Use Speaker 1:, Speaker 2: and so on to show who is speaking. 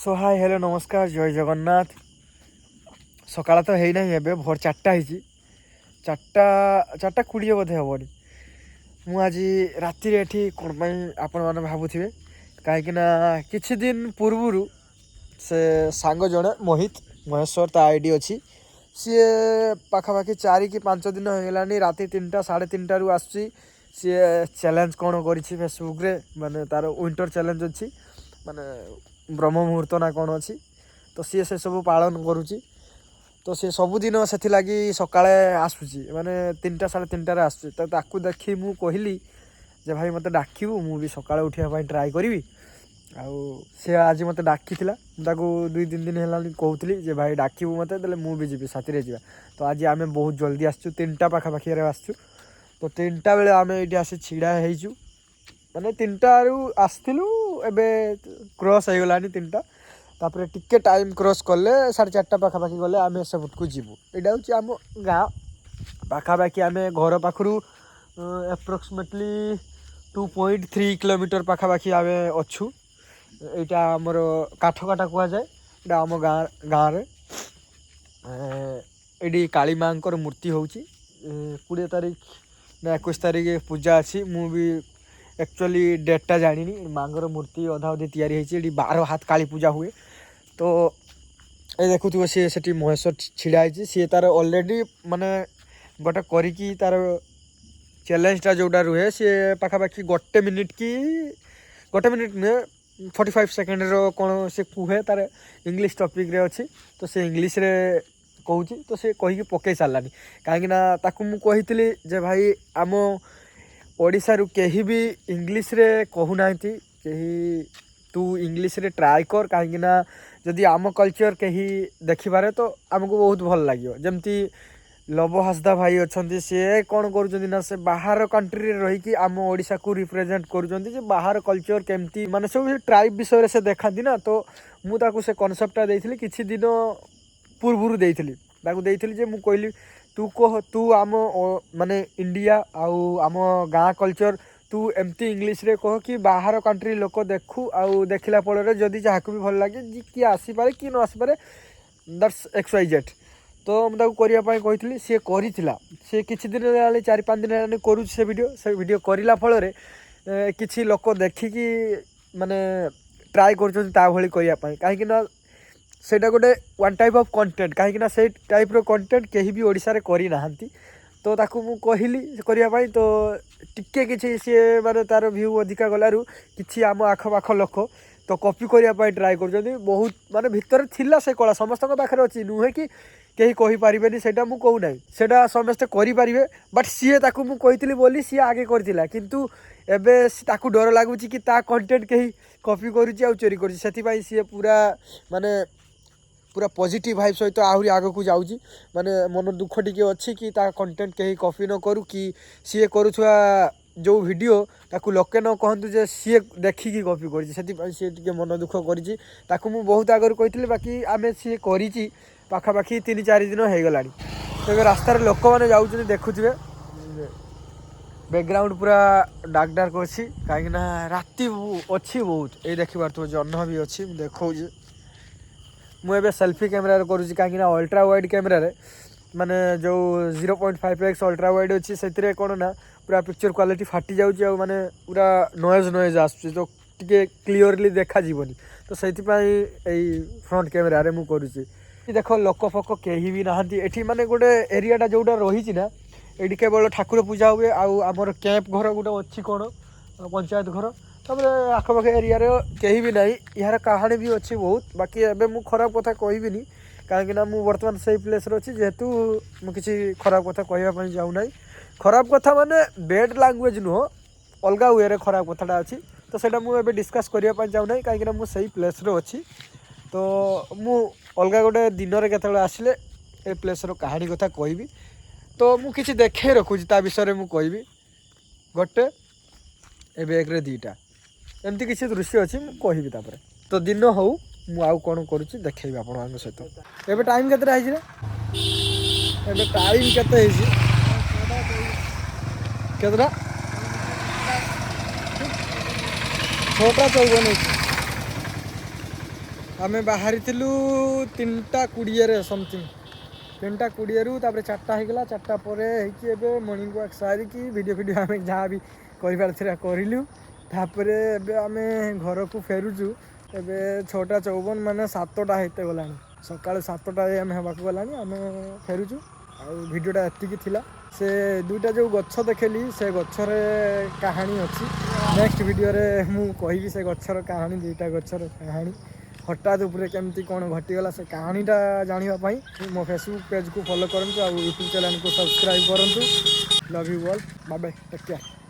Speaker 1: सो hi hello नमस्कार जय जगन्नाथ। सकाळ तो है ना एबे भोर 4टा होईची 4टा 20 बोधे हेबनी। मु आज राति एठी कोन पई आपण माने भाबुथिबे काहेकि ना किछि दिन पूर्वरु से सांग जणे मोहित महेश्वर ता आईडी अछि सी पाखापाखि 4 कि 5 दिन होगलानी राति 3टा 3:30 रु आसी सी चैलेंज कौन करी फेसबुक रे माने तार विंटर चैलेंज अच्छी माने ब्रह्म मुहूर्त ना कौन अच्छी तो सी से सब पालन करुच्ची। तो सी सबुदिन से लगी सकाଳେ आसूची माने 3टा 3:30 आसूची तो ताकू देखी मु कहली जे भाई मत डाकिबू मु भी सकाळे उठिया ट्राए करी आउ सी आज मत डाकी ताकू 2-3 दिन है कहूली जे भाई डाकिबू मत देले मु भी जी साथी रे जा। तो आज आम बहुत जल्दी आसचु 3टा पाखापाखि आसचु तो 3टा बेले आम ये आसी छिड़ा होइचु माने 3टा रु आसथिलु एबे क्रॉस हो गलानी 3टा तापर टिके टाइम क्रॉस कले 4:30 पाखापाखि गले आम सेपटकू जीवु। यहाँ हूँ आम गाँ पाखापाखि आम घर पाखु एप्रोक्सीमेटली 2.3 किलोमीटर पाखापाखि आम अच्छु। यहाँ आमर काठकाटा कह जाए यहाँ आम गाँव ये काली माँ मूर्ति हूँ 20 तारीख ना 21 तारीख पूजा अच्छी मु भी एक्चुअली डेटा जानी माँगर मूर्ति अधा अधी तैयारी होती 12 हाथ काली पूजा हुए। तो ये देखु सी महेश्वर छिड़ाई सी तार ऑलरेडी माने गोटे करी तार चैलेंजटा जोटा रुहे सी पाखापाखि 1 मिनिट कि 1 मिनिट नुहे 45 सेकेंड कौन से कहे तार इंग्लिश टॉपिक रे अच्छी तो से इंग्लिश रे कहूँ तो से कहीकि पकई सारानी कहीं ताकू मु कही जे भाई आम ओडिशा रु केही भी इंग्लिश रे कहूना कही तू इंग्लिश रे ट्राए कर कहीं जदि आम कल्चर कहीं देखिबारे तो आमको बहुत भल लगे। जमती लव हासदा भाई अच्छा सी कौन कर से बाहर कंट्री रहीकि आम ओडिशा को रिप्रेजेंट कर बाहर कल्चर केमती माने सब ट्राइब विषय से देखा ना तो मुझे से कनसेप्टा देइथिली किछि दिन पूर्व देइथिली जे मु कहली तू कह तू आम माने इंडिया आउ आम गाँ कल्चर तू एमती इंग्लिश रे कह कि बाहर कंट्री लोक देखू आउ देखला फल जदि जहाँ भी भल लगे किए आसीपे कि न आसीपे दैट्स XYZ। तो मुझे करने सी करा सी किसी दिन 4-5 दिन है करुँ से वीडियो करला फल किसी लोक देखिकी माने ट्राए करने कहीं सेटा गोटे वन टाइप ऑफ कंटेंट कहीं से टाइप रो कंटेंट कहीं भी ओडिशा रे करी नाहंती। तो ताकू मु कहली करने तो टिके किसी सी माने तार व्यू अधिका गलारू किसी आम आखपाख लोक तो कॉपी करने ट्राए कर बहुत माने भितर थिला से कला समस्त पाखे अच्छी नुहे कि कहीं कहीपरेनि से कहूना से समस्ते करें बट सी ताकू मु कही बोली सी आगे करथिला किंतु एबे ताकू डर लगुच कि ता कंटेंट कहीं कॉपी करुच्ची आ चोरी करुच्ची से सी पूरा माने पूरा पॉजिटिव वाइब सहित आहरी आग को जाऊँगी माने मन दुख टी अच्छी कि ता कंटेंट कहीं कॉपी न करू कि सी करुवा जो वीडियो ताकू लोके न कहतु जे सी देखिकी कॉपी कर मन दुख कर बहुत आगर कही बाकी आम सी कर पाखापाखि 3-4 दिन हो गला। तो रास्तार लोक मैंने जाऊँ देखुए बैकग्राउंड पूरा डार्क डार्क अच्छी कहीं राति अच्छी बहुत ये देखी पार्थ जह्न भी अच्छी देखा मुझे सेल्फी कैमेरा करुँची कहीं अल्ट्रा वाइड कैमेरा माने जो 0.5x अल्ट्रा वाइड अच्छी से कौन ना पूरा पिक्चर क्वालिटी फाटी जाऊँगी माने पूरा नॉइज आसूँ तो टिके क्लीयरली देखा जीवनी तो से फ्रंट कैमेरा मु करुँची। देख लोक फोक कहीं भी नहांती एठी माने गोटे एरियाटा जोटा रही ना ये केवल ठाकुर पूजा हुए आमर कैंप घर गोटे अच्छी कौन पंचायत घर तापर आखपाख एरिया कहीं भी ना यार कहानी भी अच्छी बहुत बाकी एबे मु खराब कथा कहबिनी कहीं मु बर्तमान से प्लेस अच्छी जेहेतु मुझे खराब कथा कहवाई जाऊना खराब कथा माने बेड लैंग्वेज नुह अलग वे खराब कथाटा अच्छी तो सेटा मुझे डिस्कस करने जाऊना कहीं मुझे प्लेस अच्छी तो मु अलग गोटे दिन में केत आसिले ए प्लेस कहानी कथा कहबी तो मुझे देखे रखुची ता विषय में कहबी गोटे ए बैग 2टा एमती किसी दृश्य अच्छी मुझे कहबी तो दिन हो मुझे कौन करुच्ची देखेबी आप सहित। एबे टाइम केतरा है एबे टाइम केते केतरा 6टा 54 आमे बाहरी 3:20 समथिंग 3:20 तापर 4टा होगला 4टा पर मॉर्निंग वॉक सारिकी वीडियो आम जहाँ भी करूँ तापर आम घर को फेरुचु एबे 6:54 माने 7टा होते गला सका 7टा आम हाँ गला आम फेरुचु वीडियोटा एतिकी थिला से दुईटा जो गछ देखेली से गछर कहानी अच्छी नेक्स्ट वीडियो रे मु कहि से गछर कहानी दुईटा गछर कहानी हठात उपरे केमती कौन घटीगला से कहानीटा जानापी मो फेसबुक पेज को फॉलो करूँ यूट्यूब चैनल को सब्सक्राइब करूँ love you all bye bye take care.